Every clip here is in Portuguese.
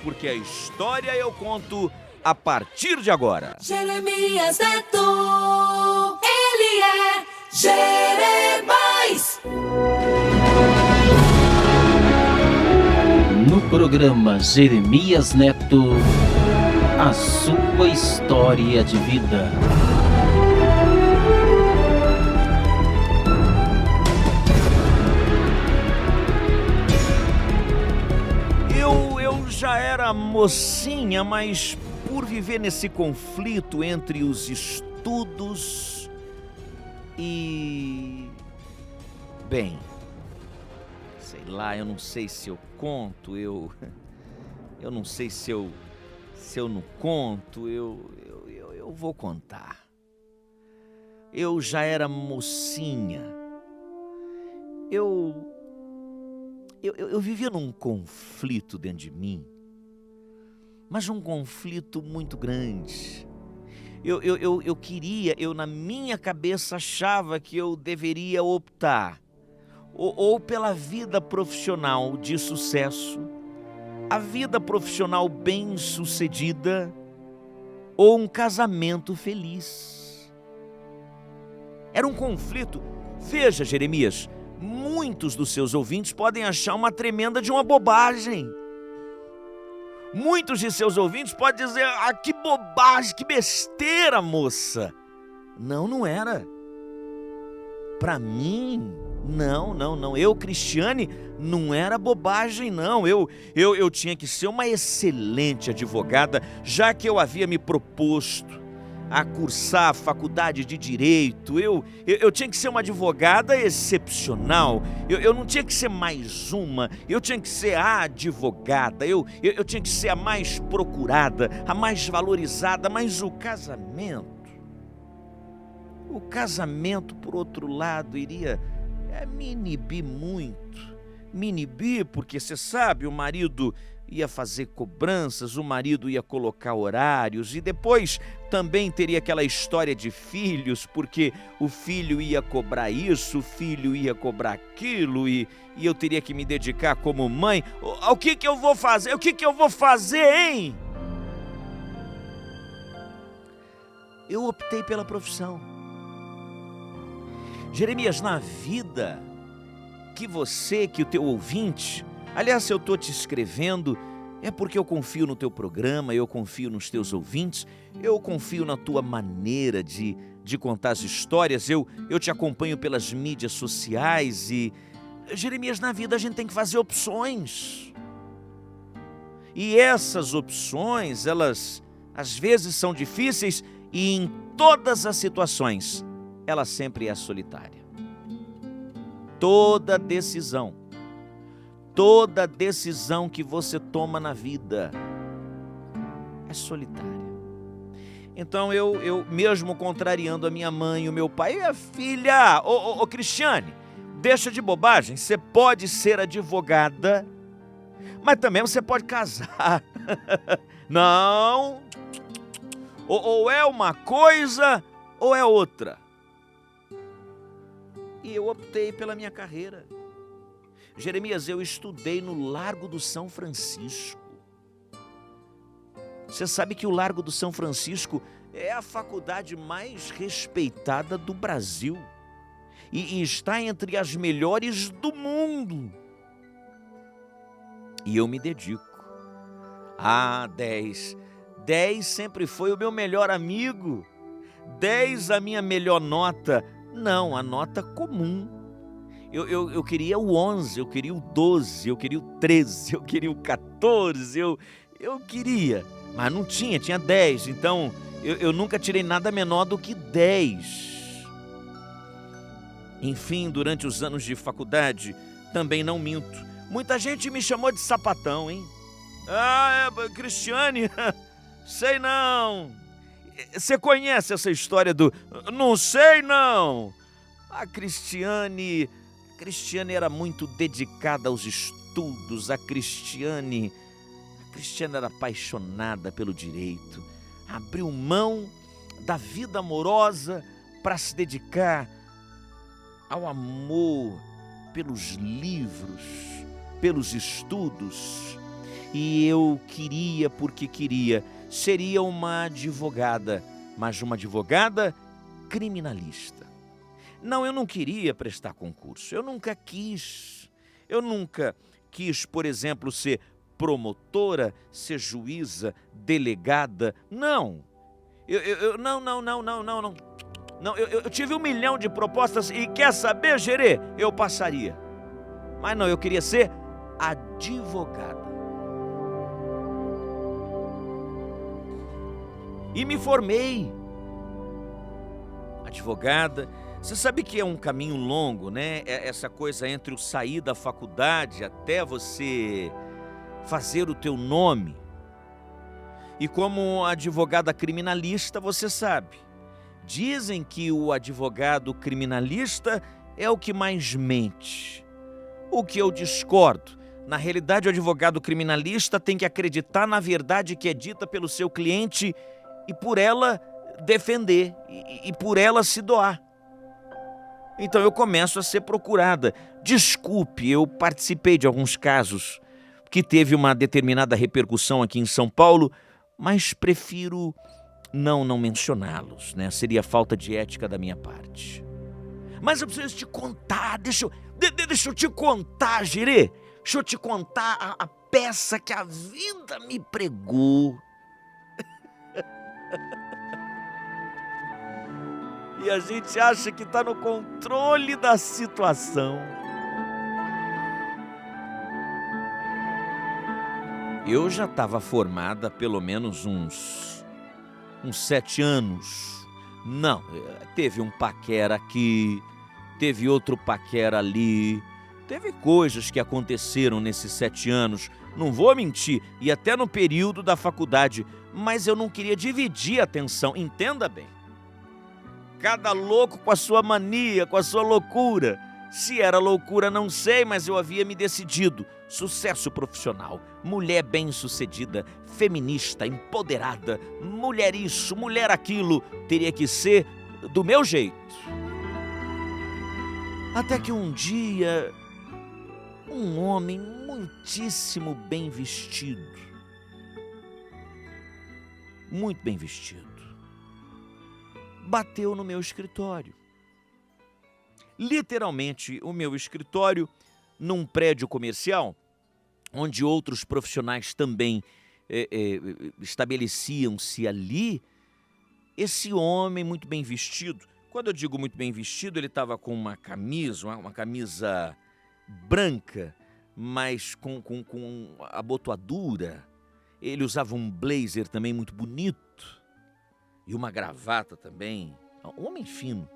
porque a história eu conto a partir de agora. Jeremias Neto, ele é Jeremais. No programa Jeremias Neto, a sua história de vida. Eu já era mocinha, mas por viver nesse conflito entre os estudos e... Bem, sei lá, eu não sei se eu conto, eu não sei se eu não conto, eu vou contar. Eu já era mocinha. Eu vivia num conflito dentro de mim, mas um conflito muito grande. Eu queria, na minha cabeça achava que eu deveria optar ou pela vida profissional de sucesso, a vida profissional bem-sucedida ou um casamento feliz. Era um conflito. Veja, Jeremias, muitos dos seus ouvintes podem achar uma tremenda de uma bobagem. Muitos de seus ouvintes podem dizer, que bobagem, que besteira, moça. Não era. Para mim, não. Eu, Cristiane, não era bobagem, não. Eu tinha que ser uma excelente advogada, já que eu havia me proposto a cursar a faculdade de Direito. Eu tinha que ser uma advogada excepcional. Eu não tinha que ser mais uma. Eu tinha que ser a advogada. Eu tinha que ser a mais procurada, a mais valorizada. Mas o casamento, por outro lado, iria me inibir muito. Me inibir porque, você sabe, o marido ia fazer cobranças, o marido ia colocar horários e depois também teria aquela história de filhos, porque o filho ia cobrar isso, o filho ia cobrar aquilo e eu teria que me dedicar como mãe. O que eu vou fazer? O que eu vou fazer, hein? Eu optei pela profissão. Jeremias, na vida que o teu ouvinte... Aliás, se eu estou te escrevendo, é porque eu confio no teu programa, eu confio nos teus ouvintes, eu confio na tua maneira de contar as histórias, eu te acompanho pelas mídias sociais e... Jeremias, na vida a gente tem que fazer opções. E essas opções, elas às vezes são difíceis e em todas as situações, ela sempre é solitária. Toda decisão que você toma na vida é solitária. Então eu mesmo contrariando a minha mãe e o meu pai, filha, ô Cristiane, deixa de bobagem, você pode ser advogada, mas também você pode casar. Não, ou é uma coisa ou é outra. E eu optei pela minha carreira. Jeremias, eu estudei no Largo do São Francisco. Você sabe que o Largo do São Francisco é a faculdade mais respeitada do Brasil e está entre as melhores do mundo. E eu me dedico. 10 sempre foi o meu melhor amigo. 10 a minha melhor nota. Não, a nota comum. Eu queria o 11, eu queria o 12, eu queria o 13, eu queria o 14, eu queria, mas não tinha 10, então eu nunca tirei nada menor do que 10. Enfim, durante os anos de faculdade, também não minto, muita gente me chamou de sapatão, hein? Cristiane, sei não. Você conhece essa história do não sei não? A Cristiane era muito dedicada aos estudos. A Cristiane era apaixonada pelo direito. Abriu mão da vida amorosa para se dedicar ao amor pelos livros, pelos estudos. e eu queria porque queria. Seria uma advogada, mas uma advogada criminalista. Não, eu não queria prestar concurso, eu nunca quis. Eu nunca quis, por exemplo, ser promotora, ser juíza, delegada. Não. Não, eu tive 1 milhão de propostas e quer saber, Gerê? Eu passaria. Mas não, eu queria ser advogada. E me formei. Advogada. Você sabe que é um caminho longo, né? Essa coisa entre o sair da faculdade até você fazer o teu nome. E como advogada criminalista, você sabe, dizem que o advogado criminalista é o que mais mente. O que eu discordo. Na realidade, o advogado criminalista tem que acreditar na verdade que é dita pelo seu cliente e por ela defender e por ela se doar. Então eu começo a ser procurada. Desculpe, eu participei de alguns casos que teve uma determinada repercussão aqui em São Paulo, mas prefiro não mencioná-los, né? Seria falta de ética da minha parte. Mas eu preciso te contar, deixa eu te contar, Gerê. Deixa eu te contar a peça que a vida me pregou. E a gente acha que está no controle da situação. Eu já estava formada há pelo menos uns 7 anos. Não, teve um paquera aqui, teve outro paquera ali. Teve coisas que aconteceram nesses 7 anos, não vou mentir, e até no período da faculdade, mas eu não queria dividir a atenção, entenda bem. Cada louco com a sua mania, com a sua loucura. Se era loucura, não sei, mas eu havia me decidido. Sucesso profissional, mulher bem-sucedida, feminista, empoderada, mulher isso, mulher aquilo, teria que ser do meu jeito. Até que um dia, um homem muitíssimo bem vestido, muito bem vestido, bateu no meu escritório. Literalmente, o meu escritório, num prédio comercial, onde outros profissionais também estabeleciam-se ali. Esse homem muito bem vestido, quando eu digo muito bem vestido, ele estava com uma camisa branca, mas com abotoadura. Ele usava um blazer também muito bonito e uma gravata também. Um homem fino.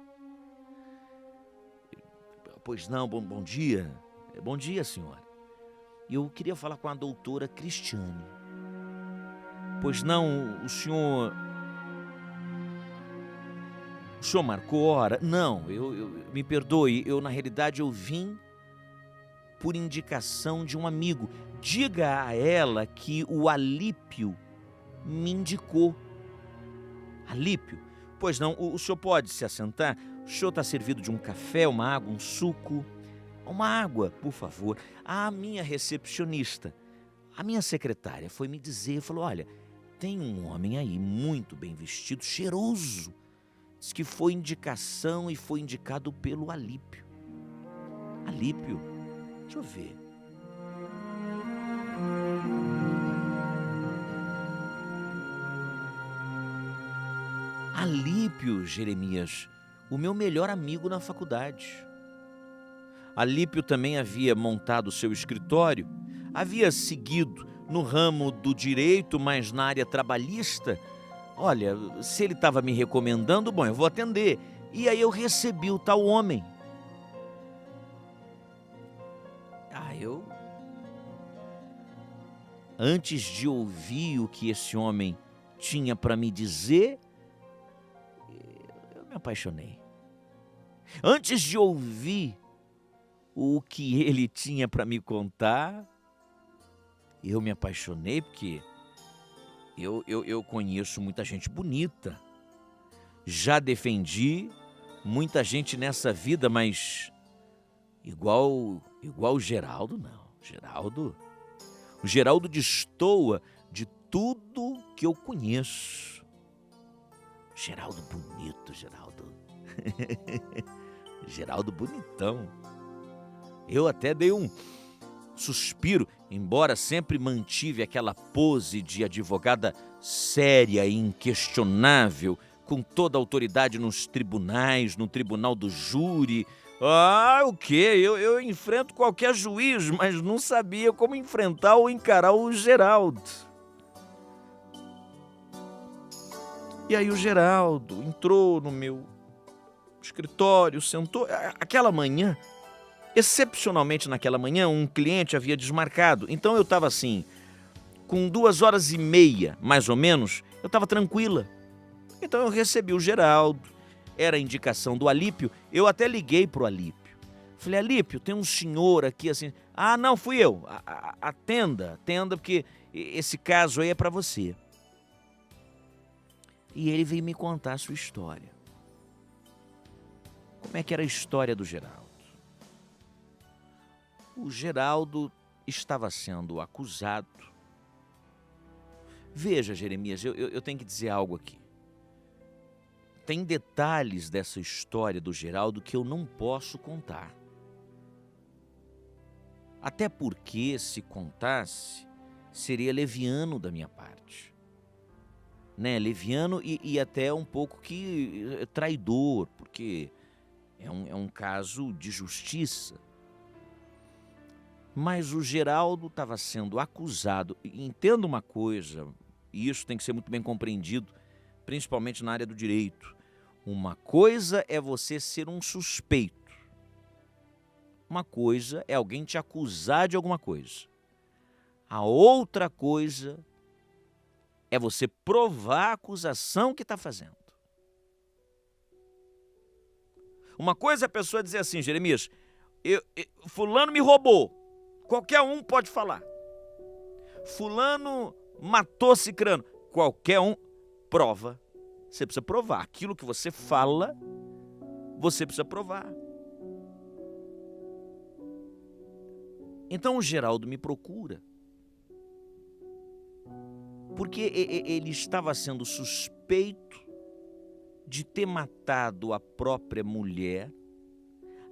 Pois não, bom dia. Bom dia, senhora. Eu queria falar com a doutora Cristiane. Pois não, o senhor marcou hora? Não, eu me perdoe, na realidade eu vim por indicação de um amigo. Diga a ela que o Alípio me indicou. Alípio? Pois não, o senhor pode se assentar? O senhor está servido de um café, uma água, um suco? Uma água, por favor. A minha recepcionista, a minha secretária foi me dizer, falou, olha, tem um homem aí muito bem vestido, cheiroso. Diz que foi indicação e foi indicado pelo Alípio. Alípio? Deixa eu ver. Alípio, Jeremias, o meu melhor amigo na faculdade. Alípio também havia montado seu escritório, havia seguido no ramo do direito, mas na área trabalhista. Olha, se ele estava me recomendando, bom, eu vou atender. E aí eu recebi o tal homem. Antes de ouvir o que esse homem tinha para me dizer, eu me apaixonei. Antes de ouvir o que ele tinha para me contar, eu me apaixonei porque eu conheço muita gente bonita. Já defendi muita gente nessa vida, mas igual o Geraldo, não. Geraldo, O Geraldo destoa de tudo que eu conheço. Geraldo bonito, Geraldo. Geraldo bonitão. Eu até dei um suspiro, embora sempre mantive aquela pose de advogada séria e inquestionável, com toda a autoridade nos tribunais, no tribunal do júri. Ah, o quê? Eu enfrento qualquer juiz, mas não sabia como enfrentar ou encarar o Geraldo. E aí o Geraldo entrou no meu escritório, sentou. Aquela manhã, excepcionalmente naquela manhã, um cliente havia desmarcado. Então eu estava assim, com 2h30, mais ou menos, eu estava tranquila. Então eu recebi o Geraldo, era a indicação do Alípio, eu até liguei pro Alípio. Falei, Alípio, tem um senhor aqui assim... Ah, não, fui eu. Atenda, porque esse caso aí é para você. E ele veio me contar a sua história. Como é que era a história do Geraldo? O Geraldo estava sendo acusado. Veja, Jeremias, eu tenho que dizer algo aqui. Tem detalhes dessa história do Geraldo que eu não posso contar. Até porque, se contasse, seria leviano da minha parte. Né? Leviano e até um pouco que traidor, porque é um caso de justiça. Mas o Geraldo estava sendo acusado. Entenda uma coisa, e isso tem que ser muito bem compreendido, principalmente na área do direito. Uma coisa é você ser um suspeito. Uma coisa é alguém te acusar de alguma coisa. A outra coisa é você provar a acusação que está fazendo. Uma coisa é a pessoa dizer assim, Jeremias, fulano me roubou. Qualquer um pode falar. Fulano matou cicrano. Qualquer um prova. Você precisa provar. Aquilo que você fala, você precisa provar. Então o Geraldo me procura. Porque ele estava sendo suspeito de ter matado a própria mulher,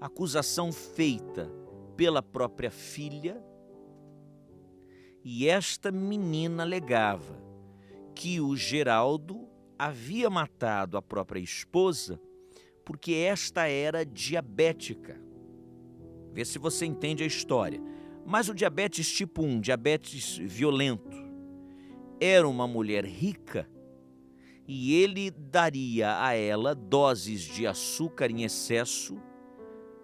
acusação feita pela própria filha, e esta menina alegava que o Geraldo havia matado a própria esposa porque esta era diabética. Vê se você entende a história. Mas o diabetes tipo 1, diabetes violento, era uma mulher rica e ele daria a ela doses de açúcar em excesso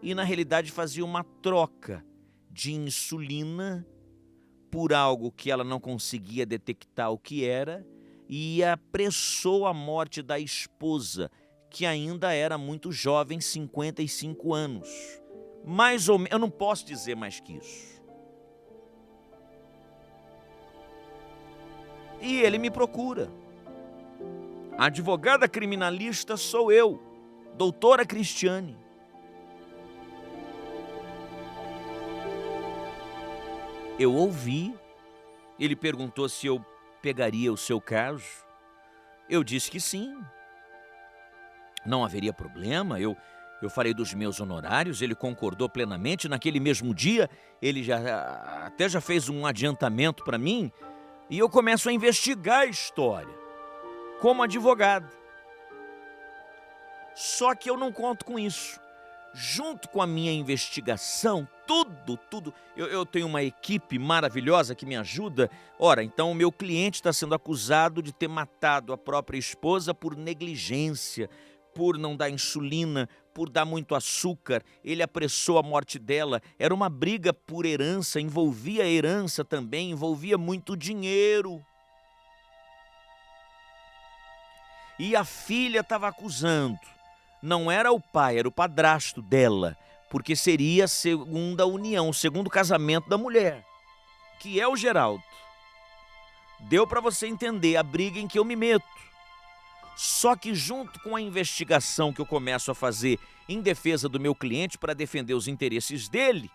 e, na realidade, fazia uma troca de insulina por algo que ela não conseguia detectar o que era e apressou a morte da esposa, que ainda era muito jovem, 55 anos. Mais ou menos, eu não posso dizer mais que isso. E ele me procura. A advogada criminalista sou eu, doutora Cristiane. Eu ouvi, ele perguntou se eu pegaria o seu caso. Eu disse que sim. Não haveria problema, eu falei dos meus honorários, ele concordou plenamente. Naquele mesmo dia, ele já fez um adiantamento para mim e eu começo a investigar a história, como advogado. Só que eu não conto com isso. Junto com a minha investigação, tudo, eu tenho uma equipe maravilhosa que me ajuda. Ora, então o meu cliente está sendo acusado de ter matado a própria esposa por negligência, por não dar insulina, por dar muito açúcar. Ele apressou a morte dela. Era uma briga por herança, envolvia herança também, envolvia muito dinheiro. E a filha estava acusando. Não era o pai, era o padrasto dela, porque seria a segunda união, o segundo casamento da mulher, que é o Geraldo. Deu para você entender a briga em que eu me meto. Só que junto com a investigação que eu começo a fazer em defesa do meu cliente para defender os interesses dele,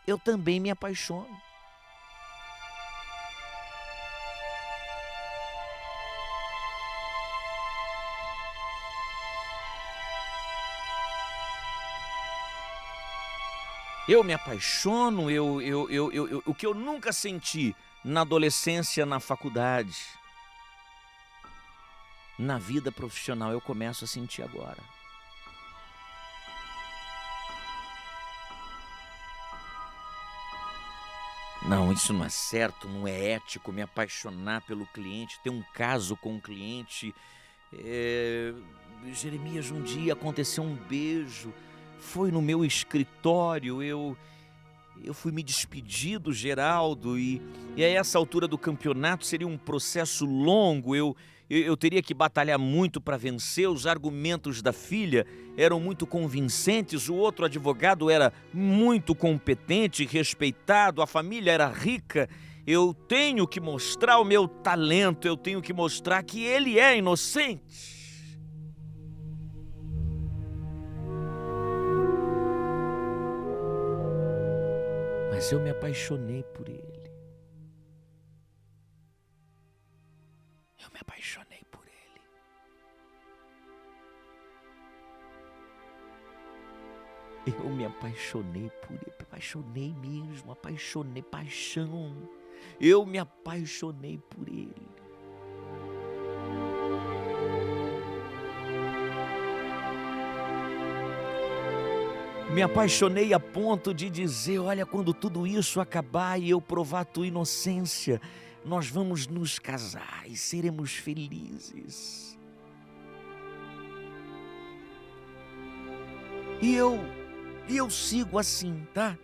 eu também me apaixono. Eu me apaixono, o que eu nunca senti na adolescência, na faculdade, na vida profissional, eu começo a sentir agora. Não, isso não é certo, não é ético me apaixonar pelo cliente, ter um caso com o cliente. Jeremias, um dia aconteceu um beijo, foi no meu escritório, eu fui me despedir do Geraldo e a essa altura do campeonato seria um processo longo, eu teria que batalhar muito para vencer, os argumentos da filha eram muito convincentes, o outro advogado era muito competente, respeitado, a família era rica. Eu tenho que mostrar o meu talento, eu tenho que mostrar que ele é inocente. Mas eu me apaixonei por ele. Eu me apaixonei por ele. Eu me apaixonei por ele. Apaixonei mesmo, apaixonei, paixão. Eu me apaixonei por ele. Me apaixonei a ponto de dizer, olha, quando tudo isso acabar e eu provar a tua inocência, nós vamos nos casar e seremos felizes. E eu sigo assim, tá?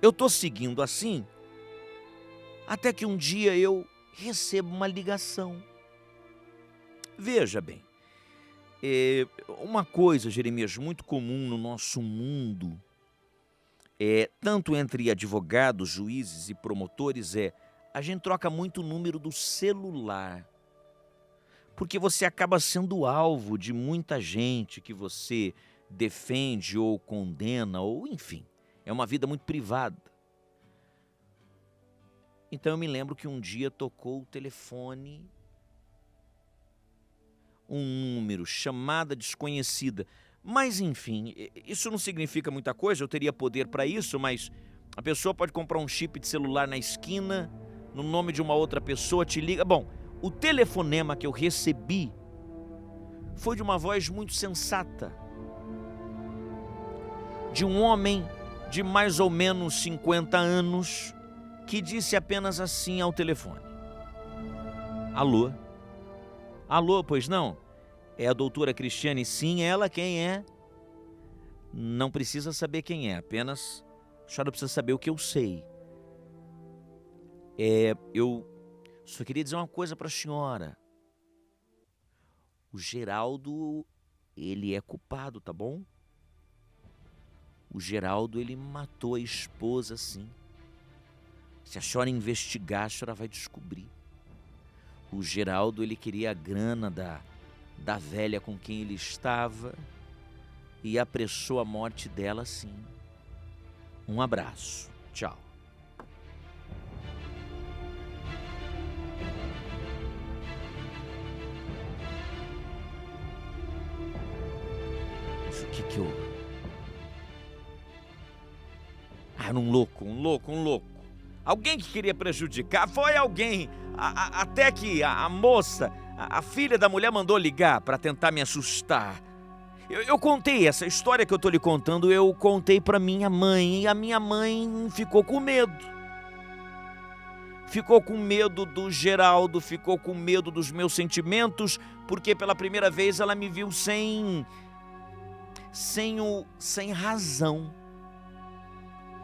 Eu tô seguindo assim, até que um dia eu recebo uma ligação. Veja bem. Uma coisa, Jeremias, muito comum no nosso mundo, tanto entre advogados, juízes e promotores, a gente troca muito o número do celular, porque você acaba sendo alvo de muita gente que você defende ou condena, ou enfim, é uma vida muito privada. Então eu me lembro que um dia tocou o telefone, um número, chamada desconhecida. Mas enfim, isso não significa muita coisa, eu teria poder para isso, mas a pessoa pode comprar um chip de celular na esquina, no nome de uma outra pessoa, te liga. Bom, o telefonema que eu recebi foi de uma voz muito sensata, de um homem de mais ou menos 50 anos, que disse apenas assim ao telefone: alô? Alô, pois não? É a doutora Cristiane? Sim, ela. Quem é? Não precisa saber quem é, apenas a senhora precisa saber o que eu sei. Eu só queria dizer uma coisa para a senhora. O Geraldo, ele é culpado, tá bom? O Geraldo, ele matou a esposa, sim. Se a senhora investigar, a senhora vai descobrir. O Geraldo, ele queria a grana da velha com quem ele estava e apressou a morte dela, sim. Um abraço. Tchau. Mas o que eu... era um louco. Alguém que queria prejudicar, foi alguém, até que a moça, a filha da mulher mandou ligar para tentar me assustar. Eu contei essa história que eu estou lhe contando, eu contei para minha mãe, e a minha mãe ficou com medo. Ficou com medo do Geraldo, ficou com medo dos meus sentimentos, porque pela primeira vez ela me viu sem razão,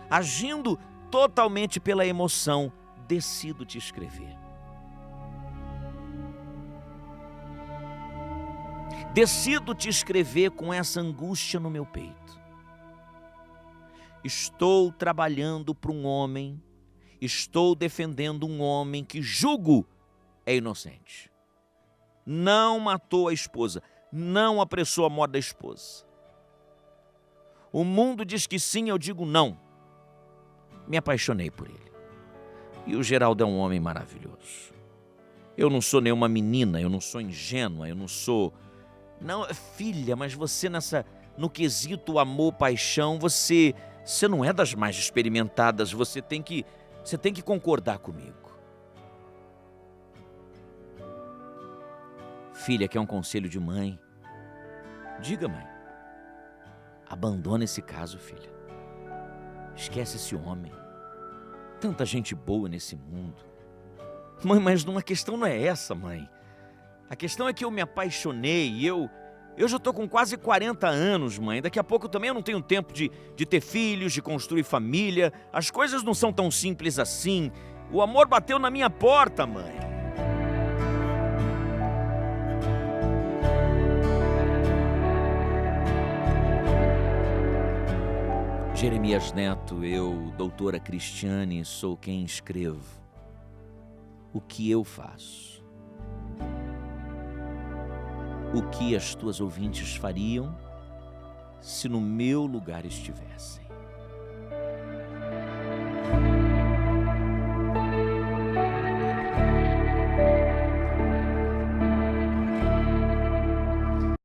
agindo totalmente pela emoção. Decido te escrever. Decido te escrever com essa angústia no meu peito. Estou trabalhando para um homem, estou defendendo um homem que julgo é inocente. Não matou a esposa, não apressou a morte da esposa. O mundo diz que sim, eu digo não. Me apaixonei por ele. E o Geraldo é um homem maravilhoso. Eu não sou nenhuma menina, eu não sou ingênua, eu não sou... Não, filha, mas você no quesito amor, paixão, você Você não é das mais experimentadas, você tem que concordar comigo. Filha, quer um conselho de mãe? Diga, mãe. Abandona esse caso, filha. Esquece esse homem. Tanta gente boa nesse mundo. Mãe, mas a questão não é essa, mãe. A questão é que eu me apaixonei e eu já estou com quase 40 anos, mãe. Daqui a pouco também eu não tenho tempo de ter filhos, de construir família. As coisas não são tão simples assim. O amor bateu na minha porta, mãe. Jeremias Neto, eu, doutora Cristiane, sou quem escrevo. O que eu faço? O que as tuas ouvintes fariam se no meu lugar estivessem?